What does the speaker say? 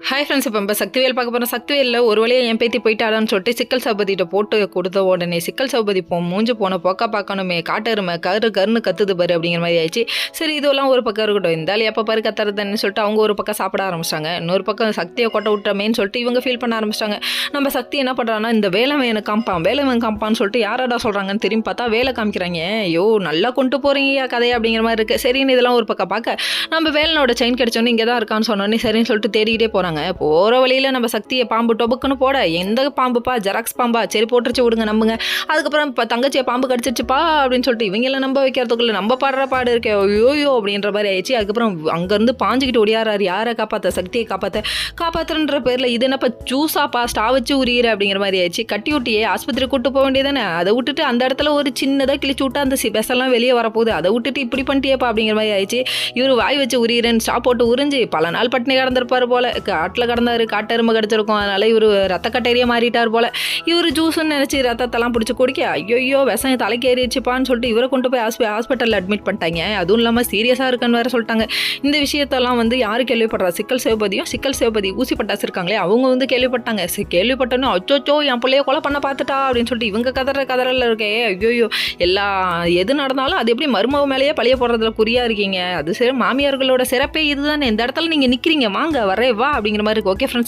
Hi friends, இப்போ சக்திவேல் பார்க்க போகிறோம். சக்திவேலில் ஒரு வழியாக என் பேத்தி போயிட்டாடான்னு சொல்லிட்டு சிக்கல் சௌபதிகிட்ட போட்டு கொடுத்த உடனே சிக்கல் சௌபதி மூஞ்சி போன போக்கா பார்க்கணுமே, காட்டெருமை கருன்னு கத்துது பாரு அப்படிங்கிற மாதிரி ஆயிடுச்சு. சரி, இதெல்லாம் ஒரு பக்கம் இருக்கட்டும், இருந்தாலும் எப்போ பாரு கத்துறதுன்னு சொல்லிட்டு அவங்க ஒரு பக்கம் சாப்பிட ஆரம்பிச்சிட்டாங்க. இன்னொரு பக்கம் சக்தியை கொட்ட விட்டமேன்னு சொல்லிட்டு இவங்க ஃபீல் பண்ண ஆரம்பிச்சிட்டாங்க. நம்ம சக்தி என்ன பண்ணுறாங்கன்னா, இந்த வேலைவன் காம்பான்னு சொல்லிட்டு யாராடா சொல்கிறாங்கன்னு திரும்பி பார்த்தா வேலை காமிக்கிறாங்க. ஐயோ, நல்லா கொண்டு போகிறீங்க கதையை அப்படிங்கிற மாதிரி இருக்குது. சரின்னு இதெல்லாம் ஒரு பக்கம் பார்க்க நம்ம வேலனோட செயின் கிடைச்சோன்னு இங்கே தான் இருக்கான்னு சொன்னோன்னே சரின்னு சொல்லிட்டு தேடிக்கிட்டே போகிறாங்க. போகிற வழியில் நம்ம சக்தியை பாம்பு டொபுக்குன்னு போட, எந்த பாம்புப்பா, ஜெராக்ஸ் பாம்பா, சரி போட்டுருச்சு விடுங்க நம்புங்க. அதுக்கப்புறம் இப்போ தங்கச்சியை பாம்பு கடிச்சிருச்சுப்பா அப்படின்னு சொல்லிட்டு இவங்கெல்லாம் நம்ப வைக்கிறதுக்குள்ள நம்ம பாடுற பாடு இருக்கே ஐயோயோ அப்படின்ற மாதிரி ஆயிடுச்சு. அதுக்கப்புறம் அங்கேருந்து பாஞ்சிக்கிட்டு ஒடியாராரு. யாரை காப்பாற்ற? சக்தியை காப்பாற்றுன்ற பேரில் இது என்னப்பா ஜூஸாப்பா ஸ்டா வச்சு உரியிற அப்படிங்கிற மாதிரி ஆயிடுச்சு. கட்டி விட்டியே ஆஸ்பத்திரி கூட்டு போக வேண்டியதானே, அதை விட்டுட்டு அந்த இடத்துல ஒரு சின்னதாக கிழிச்சு விட்டா அந்த பெசெல்லாம் வெளியே வரப்போகுது, அதை விட்டுட்டு இப்படி பண்ணிட்டியப்பா அப்படிங்கிற மாதிரி ஆயிடுச்சு. இவர் வாய் வச்சு உரியிறேன்னு ஸ்டா போட்டு உறிஞ்சு பல நாள் பட்டினி கடந்திருப்பார் போல. காட்டில் கடந்தாரு, காட்டெருமை கிடச்சிருக்கும், அதனால இவர் ரத்த கட்டையே மாறிட்டார் போல. இவர் ஜூஸ்ன்னு நினச்சி ரத்தத்தெல்லாம் பிடிச்சி குடிக்க ஐயோ விஷம் தலைக்கு ஏறிச்சுப்பான்னு சொல்லிட்டு இவரை கொண்டு போய் ஹாஸ்பிட்டலில் அட்மிட் பண்ணிட்டாங்க. அதுவும் இல்லாமல் சீரியஸாக இருக்குன்னு வேறு சொல்லிட்டாங்க. இந்த விஷயத்தெல்லாம் யார் கேள்விப்படுறா? சிக்கல் சிவபதி ஊசி பட்டாசு இருக்காங்களே அவங்க கேள்விப்பட்டாங்க. கேள்விப்பட்டோன்னு அச்சோச்சோ என் பிள்ளைய கொலை பண்ண பார்த்துட்டா அப்படின்னு சொல்லிட்டு இவங்க கதறல இருக்கே. ஐயோ, எல்லா எது நடந்தாலும் அது எப்படி மருமக மேலேயே பழைய போடுறதுல குறியா இருக்கீங்க. அது சரி, மாமியார்களோட சிறப்பே இதுதானே. இந்த இடத்துல நீங்கள் நிற்கிறீங்க, வாங்க வரே வா அப்படிங்கிற மாதிரி இருக்கு. Okay friends.